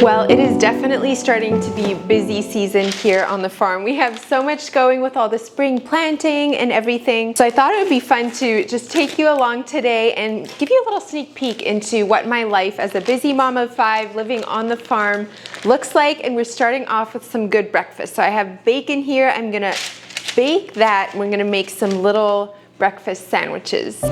Well, it is definitely starting to be busy season here on the farm. We have so much going with all the spring planting and everything. So I thought it would be fun to just take you along today and give you a little sneak peek into what my life as a busy mom of 5 living on the farm looks like. And we're starting off with some good breakfast. So I have bacon here. I'm gonna bake that. We're gonna make some little breakfast sandwiches.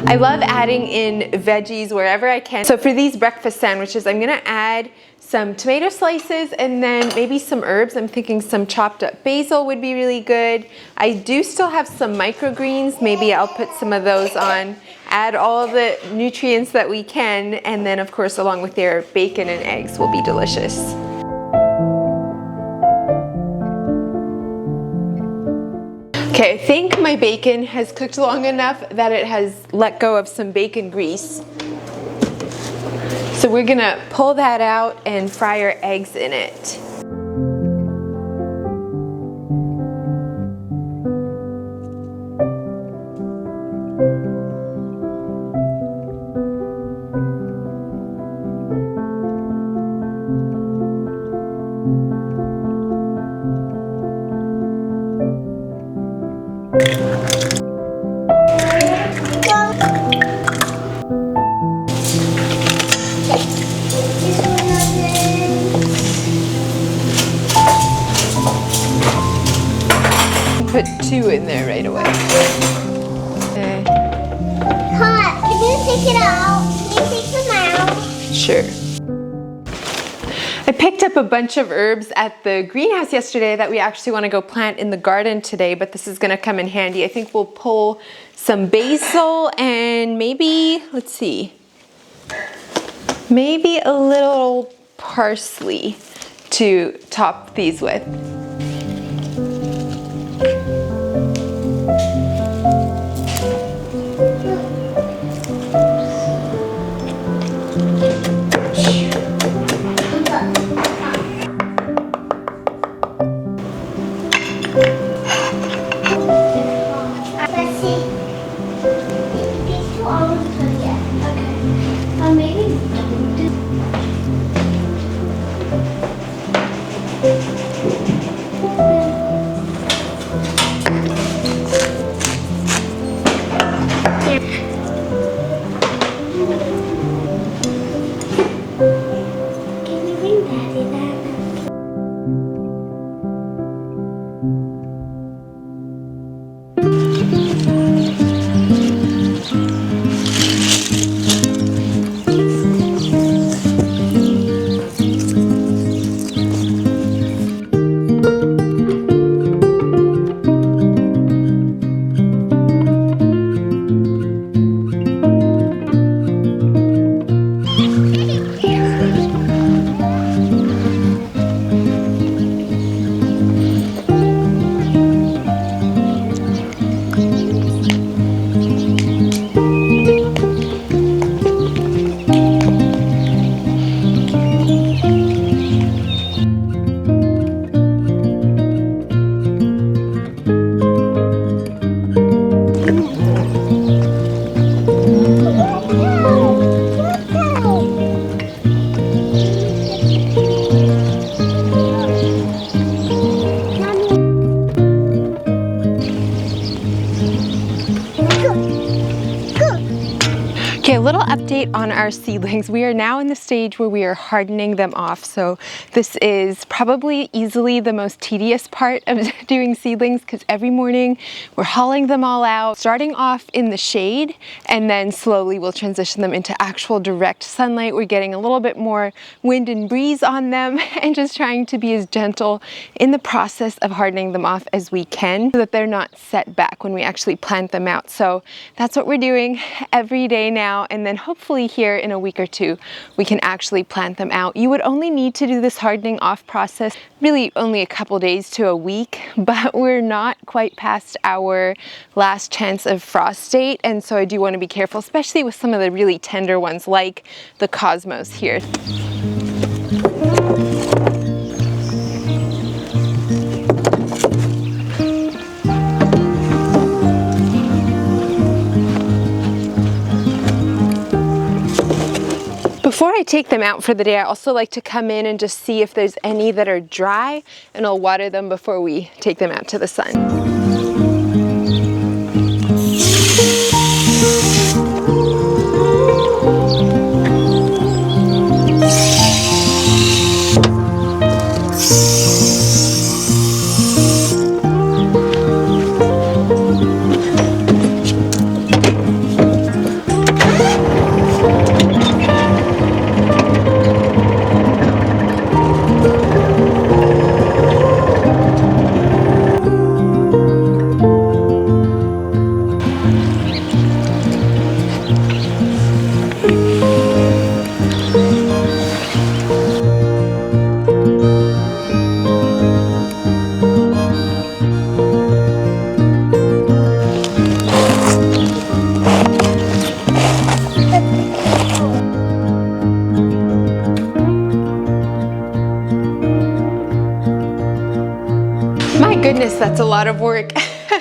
I love adding in veggies wherever I can. So for these breakfast sandwiches, I'm gonna add some tomato slices and then maybe some herbs. I'm thinking some chopped up basil would be really good. I do still have some microgreens. Maybe I'll put some of those on, add all of the nutrients that we can, and then of course along with their bacon and eggs will be delicious. Okay, I think my bacon has cooked long enough that it has let go of some bacon grease. So we're gonna pull that out and fry our eggs in it. Put 2 in there right away. Okay. Hot, can you take it out? Can you take them out? Sure. I picked up a bunch of herbs at the greenhouse yesterday that we actually want to go plant in the garden today, but this is going to come in handy. I think we'll pull some basil and maybe, let's see, maybe a little parsley to top these with. Okay, a little update on our seedlings. We are now in the stage where we are hardening them off. So this is probably easily the most tedious part of doing seedlings because every morning we're hauling them all out, starting off in the shade, and then slowly we'll transition them into actual direct sunlight. We're getting a little bit more wind and breeze on them and just trying to be as gentle in the process of hardening them off as we can so that they're not set back when we actually plant them out. So that's what we're doing every day now. And then hopefully here in a week or 2, we can actually plant them out. You would only need to do this hardening off process really only a couple days to a week, but we're not quite past our last chance of frost date. And so I do want to be careful, especially with some of the really tender ones like the cosmos here. Before I take them out for the day, I also like to come in and just see if there's any that are dry, and I'll water them before we take them out to the sun. My goodness, that's a lot of work.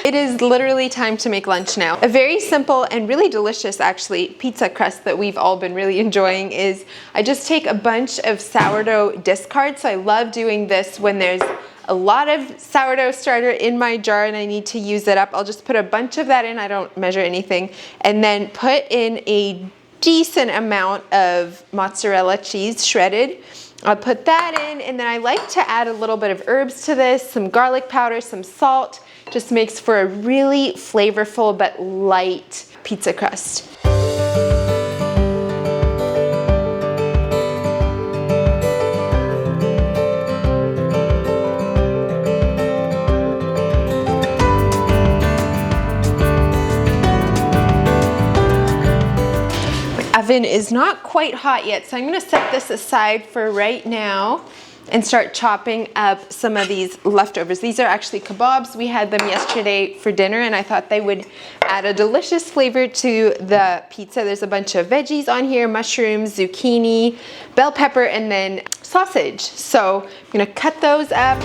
It is literally time to make lunch now. A very simple and really delicious, actually, pizza crust that we've all been really enjoying is I just take a bunch of sourdough discards. So I love doing this when there's a lot of sourdough starter in my jar and I need to use it up. I'll just put a bunch of that in. I don't measure anything. And then put in a decent amount of mozzarella cheese, shredded. I'll put that in, and then I like to add a little bit of herbs to this, some garlic powder, some salt. Just makes for a really flavorful but light pizza crust. Oven is not quite hot yet, so I'm going to set this aside for right now and start chopping up some of these leftovers. These are actually kebabs. We had them yesterday for dinner and I thought they would add a delicious flavor to the pizza. There's a bunch of veggies on here, mushrooms, zucchini, bell pepper, and then sausage. So I'm going to cut those up.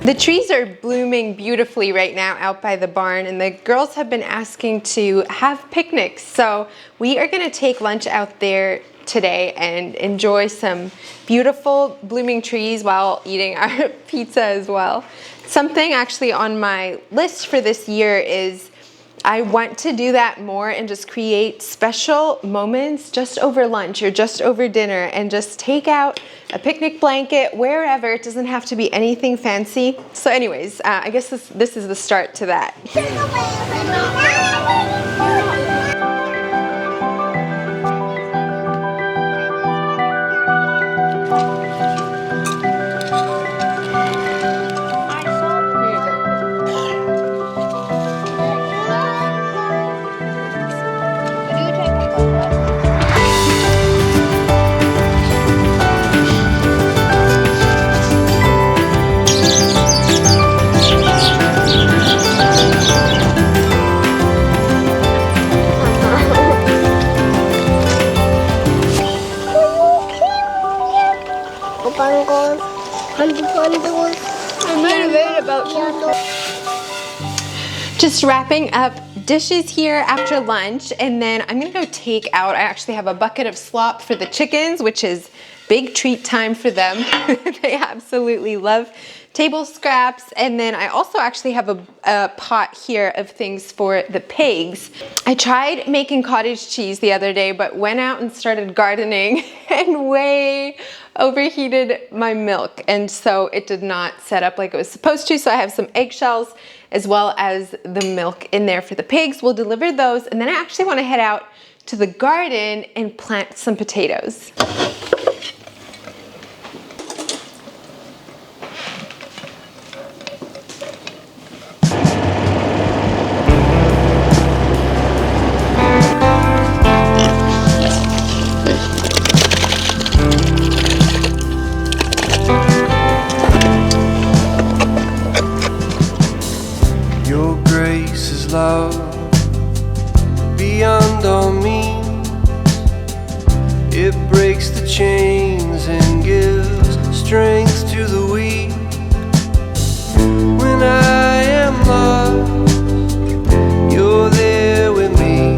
The trees are blooming beautifully right now out by the barn, and the girls have been asking to have picnics. So we are going to take lunch out there today and enjoy some beautiful blooming trees while eating our pizza as well. Something actually on my list for this year is I want to do that more and just create special moments just over lunch or just over dinner and just take out a picnic blanket wherever. It doesn't have to be anything fancy. So anyways, I guess this is the start to that. Just wrapping up dishes here after lunch, and then I'm gonna go take out, I actually have a bucket of slop for the chickens, which is big treat time for them. They absolutely love table scraps, and then I also actually have a pot here of things for the pigs. I tried making cottage cheese the other day, but went out and started gardening and way overheated my milk, and so it did not set up like it was supposed to. So I have some eggshells as well as the milk in there for the pigs. We'll deliver those, and then I actually want to head out to the garden and plant some potatoes. Love beyond all means, it breaks the chains and gives strength to the weak. When I am lost, you're there with me.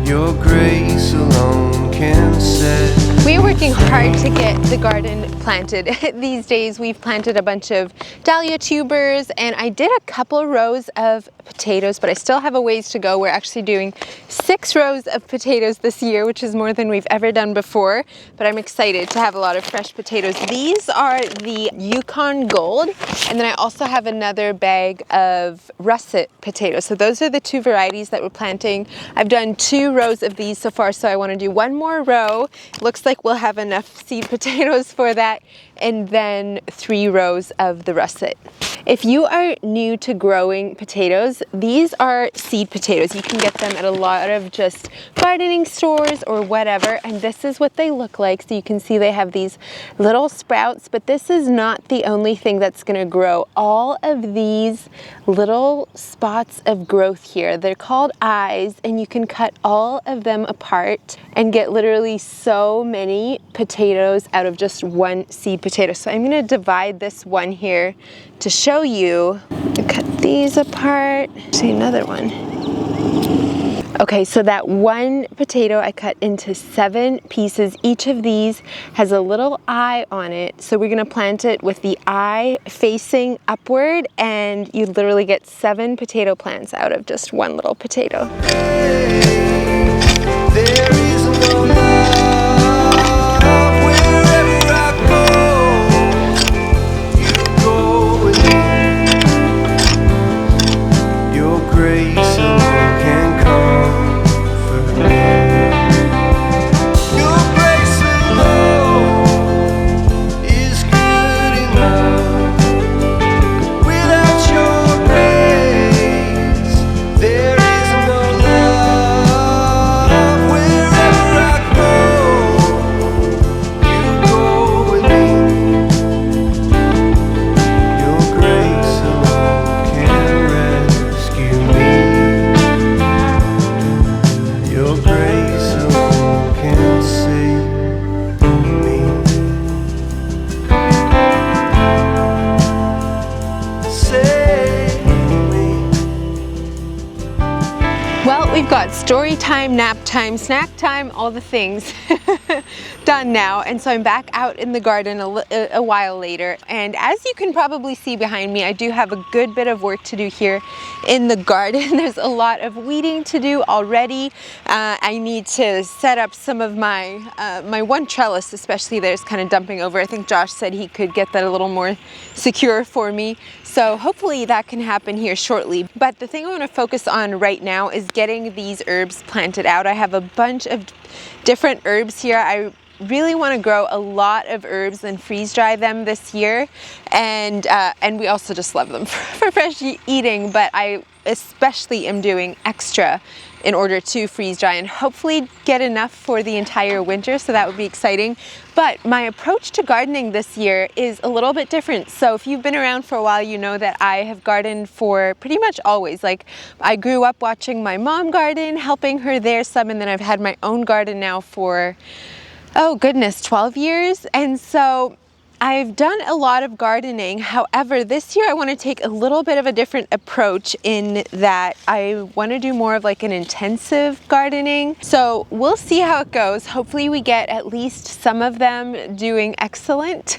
Your grace alone can set. We are working hard to get the garden planted. These days we've planted a bunch of dahlia tubers, and I did a couple rows of potatoes, but I still have a ways to go. We're actually doing 6 rows of potatoes this year, which is more than we've ever done before, but I'm excited to have a lot of fresh potatoes. These are the Yukon Gold, and then I also have another bag of russet potatoes. So those are the 2 varieties that we're planting. I've done 2 rows of these so far, so I want to do 1 more row. Looks like we'll have enough seed potatoes for that, and then 3 rows of the russet. If you are new to growing potatoes, these are seed potatoes. You can get them at a lot of just gardening stores or whatever, and this is what they look like. So you can see they have these little sprouts, but this is not the only thing that's gonna grow. All of these little spots of growth here, they're called eyes, and you can cut all of them apart and get literally so many potatoes out of just 1 seed potato. So I'm gonna divide this one here to show you. Cut these apart. See another one. Okay, so that 1 potato I cut into 7 pieces. Each of these has a little eye on it. So we're gonna plant it with the eye facing upward, and you literally get 7 potato plants out of just 1 little potato. There is no love wherever I go. You go with me. Your grace alone can comfort me. Your grace alone is good enough. Without your grace, there is no love. Wherever I go, you go with me. Your grace alone can rescue me. Your grace alone can save me. Save me. Well, we've got story time, nap time, snack time, all the things done now. And so I'm back out in the garden a while later. And as you can probably see behind me, I do have a good bit of work to do here in the garden. There's a lot of weeding to do already. I need to set up some of my, my 1 trellis, especially there's kind of dumping over. I think Josh said he could get that a little more secure for me. So hopefully that can happen here shortly. But the thing I want to focus on right now is getting these herbs planted out. I have a bunch of different herbs here. I really want to grow a lot of herbs and freeze dry them this year, and we also just love them for fresh eating, but I especially am doing extra in order to freeze dry and hopefully get enough for the entire winter, so that would be exciting. But my approach to gardening this year is a little bit different. So if you've been around for a while, you know that I have gardened for pretty much always. Like, I grew up watching my mom garden, helping her there some, and then I've had my own garden now for, oh goodness, 12 years. And so I've done a lot of gardening. However, this year I want to take a little bit of a different approach in that I want to do more of like an intensive gardening. So we'll see how it goes. Hopefully we get at least some of them doing excellent,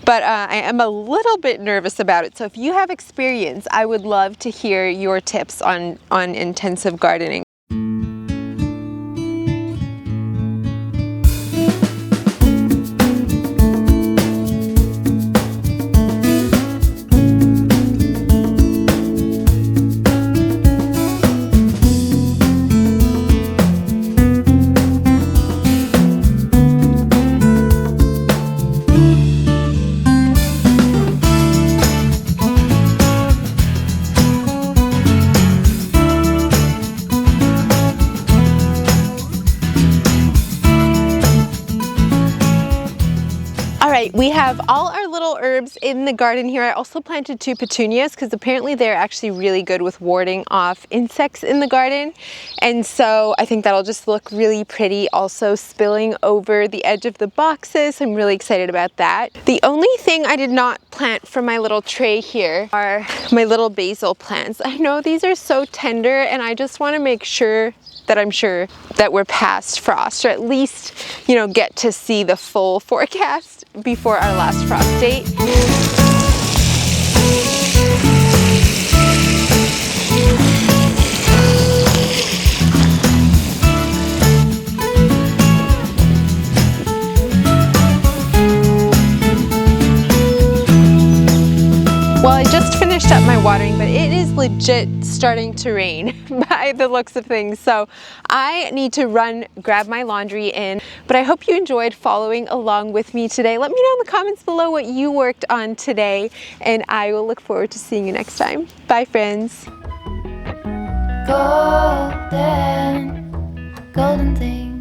but I am a little bit nervous about it. So if you have experience, I would love to hear your tips on intensive gardening. We have all our little herbs in the garden here. I also planted 2 petunias because apparently they're actually really good with warding off insects in the garden. And so I think that'll just look really pretty, also spilling over the edge of the boxes. I'm really excited about that. The only thing I did not plant from my little tray here are my little basil plants. I know these are so tender and I just want to make sure that I'm sure that we're past frost, or at least, you know, get to see the full forecast before our last frost date. Well, I just finished up my watering, but it is legit starting to rain by the looks of things. So I need to run, grab my laundry in, but I hope you enjoyed following along with me today. Let me know in the comments below what you worked on today, and I will look forward to seeing you next time. Bye, friends. Golden, golden thing.